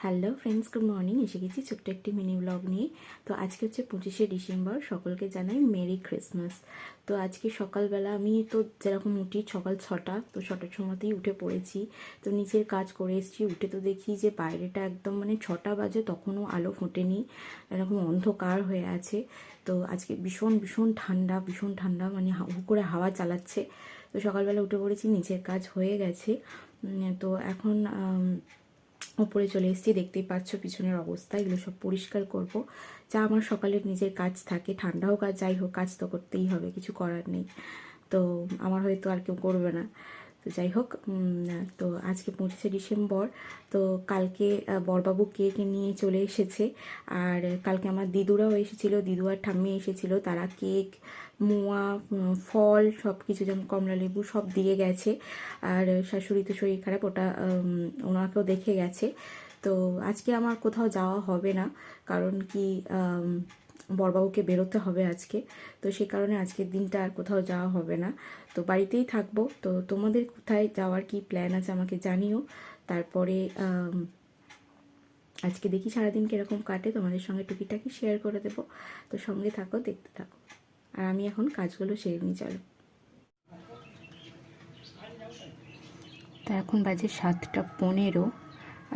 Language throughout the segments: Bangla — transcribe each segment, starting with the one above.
Hello friends, good morning. এসে গেছি ছোট্ট একটি মিনি ব্লগ নিয়ে। তো আজকে হচ্ছে 25শে ডিসেম্বর। সকলকে জানাই মেরি ক্রিসমাস। তো আজকে সকালবেলা আমি তো যেরকম উঠি সকাল 6টা, তো 6টার সময়তেই উঠে পড়েছি। তো নিচের কাজ করে এসেছি। উঠে তো দেখি যে বাইরেটা একদম 6টা বাজে, তখনও আলো ফোটেনি, এরকম অন্ধকার হয়ে আছে। তো আজকে ভীষণ ভীষণ ঠান্ডা, ভীষণ ঠান্ডা, হু করে হাওয়া চালাচ্ছে। তো সকালবেলা উঠে পড়েছি, নিচের কাজ হয়ে গেছে। তো এখন উপরে চলে এসেছি। দেখতেই পাচ্ছ পিছনের অবস্থা, এগুলো সব পরিষ্কার করব। যা আমার সকালের নিজের কাজ থাকে, ঠান্ডা হোক আর যাই হোক, কাজ তো করতেই হবে, কিছু করার নেই। তো আমার হয়তো আর কেউ করবে না। তো যাই হোক, তো আজকে 25শে ডিসেম্বর। তো কালকে বড়বাবু কেক নিয়ে চলে এসেছে। আর কালকে আমার দিদুরাও এসেছিলো, দিদু আর ঠাম্মি এসেছিলো। তারা কেক, মোয়া, ফল সব কিছু, যেমন কমলা লেবু সব দিয়ে গেছে। আর শাশুড়ি তো শরীর খারাপ, ওটা ওনাকেও দেখে গেছে। তো আজকে আমার কোথাও যাওয়া হবে না, কারণ কি বড়বাবুকে বেরোতে হবে আজকে। তো সে কারণে আজকের দিনটা আর কোথাও যাওয়া হবে না, তো বাড়িতেই থাকবো। তো তোমাদের কোথায় যাওয়ার কি প্ল্যান আছে আমাকে জানিও। তারপরে আজকে দেখি সারাদিন কীরকম কাটে, তোমাদের সঙ্গে টুকিটাকি শেয়ার করে দেবো। তো সঙ্গে থাকো, দেখতে থাকো। আর আমি এখন কাজগুলো সেরে নিই, চলো। তা এখন বাজে 7টা 15।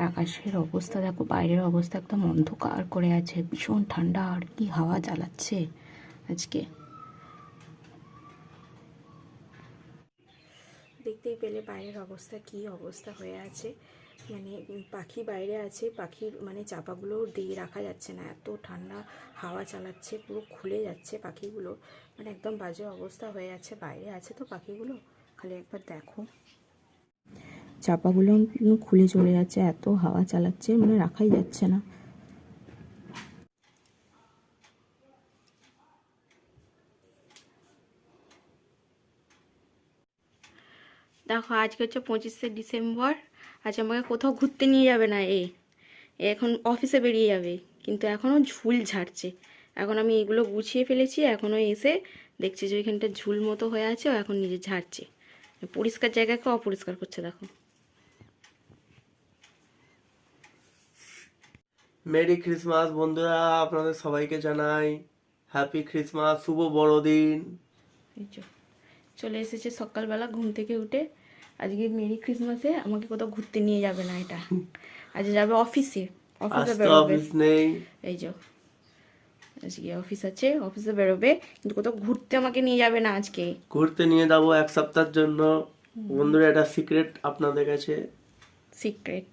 আকাশের অবস্থা দেখো, বাইরের অবস্থা একদম অন্ধকার করে আছে, ভীষণ ঠান্ডা। আর কি হাওয়া চালাচ্ছে আজকে, দেখতেই পেলে বাইরের অবস্থা কি অবস্থা হয়ে আছে। পাখি বাইরে আছে, পাখির চাপাগুলো দিয়ে রাখা যাচ্ছে না, এত ঠান্ডা হাওয়া চালাচ্ছে, পুরো খুলে যাচ্ছে পাখিগুলো। একদম বাজে অবস্থা হয়ে আছে। বাইরে আছে তো পাখিগুলো, খালি একবার দেখো, চাপাগুলো খুলে চলে যাচ্ছে, এত হাওয়া চালাচ্ছে, রাখাই যাচ্ছে না। দেখো, আজকে হচ্ছে 25শে ডিসেম্বর। আজ আমাকে কোথাও ঘুরতে নিয়ে যাবে না, এখন অফিসে বেরিয়ে যাবে, কিন্তু এখনও ঝুল ঝাড়ছে। এখন আমি এগুলো গুছিয়ে ফেলেছি, এখনও এসে দেখছি যে ওইখানটা ঝুল মতো হয়ে আছে, ও এখন নিজে ঝাড়ছে। পরিষ্কার জায়গাকে অপরিষ্কার করছে, দেখো। মেরি ক্রিসমাস বন্ধুরা, আপনাদের সবাইকে জানাই হ্যাপি ক্রিসমাস, শুভ বড়দিন। এই যে চলে এসেছে সকালবেলা ঘুম থেকে উঠে। আজকে মেরি ক্রিসমাসে আমাকে কোথাও ঘুরতে নিয়ে যাবে না, এটা আজ যাবে অফিসে, অফিসে আজ তো বেরোবে। অফিস নেই। এই যে আজকে অফিস আছে, অফিসে বেরোবে, কিন্তু কোথাও ঘুরতে আমাকে নিয়ে যাবে না আজকে। ঘুরতে নিয়ে যাবো 1 সপ্তাহের জন্য। বন্ধুরা, এটা সিক্রেট আপনাদের কাছে, সিক্রেট।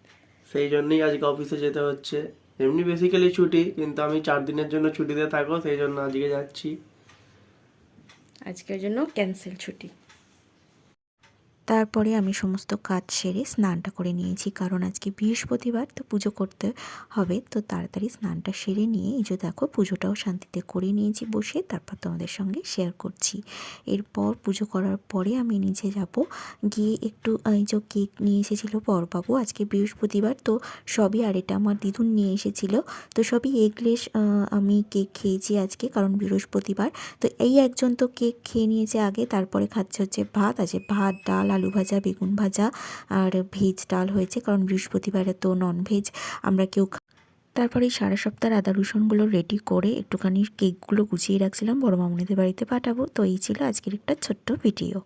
সেই জন্যই আজকে অফিসে যেতে হচ্ছে। এমনি বেসিক্যালি ছুটি, কিন্তু আমি 4 দিনের জন্য ছুটিতে থাকবো, সেই জন্য আজকে যাচ্ছি। আজকের জন্য ক্যান্সেল ছুটি। তারপরে আমি সমস্ত কাজ সেরে স্নানটা করে নিয়েছি, কারণ আজকে বৃহস্পতিবার, তো পুজো করতে হবে। তো তাড়াতাড়ি স্নানটা সেরে নিয়ে এই যে দেখো, পুজোটাও শান্তিতে করে নিয়েছি বসে, তারপর তোমাদের সঙ্গে শেয়ার করছি। এরপর পুজো করার পরে আমি নিচে যাব, গিয়ে একটু এই যে কেক নিয়ে এসেছিলো বড়বাবু, আজকে বৃহস্পতিবার তো সবই। আর এটা আমার দিদুন নিয়ে এসেছিলো, তো সবই এগলেস। আমি কেক খেয়েছি আজকে, কারণ বৃহস্পতিবার। তো এই একজন তো কেক খেয়ে নিয়েছে আগে, তারপরে খাচ্ছে হচ্ছে ভাত। আছে ভাত, ডাল, আলু ভাজা, বেগুন ভাজা আর ভেজ ডাল হয়েছে, কারণ বৃহস্পতিবারে তো ননভেজ আমরা কেউ। তারপরে এই সারা সপ্তাহের আদা রসুনগুলো রেডি করে একটুখানি কেকগুলো গুছিয়ে রাখছিলাম, বড় মামুনিদের বাড়িতে পাঠাবো। তো এই ছিল আজকের একটা ছোট্ট ভিডিও।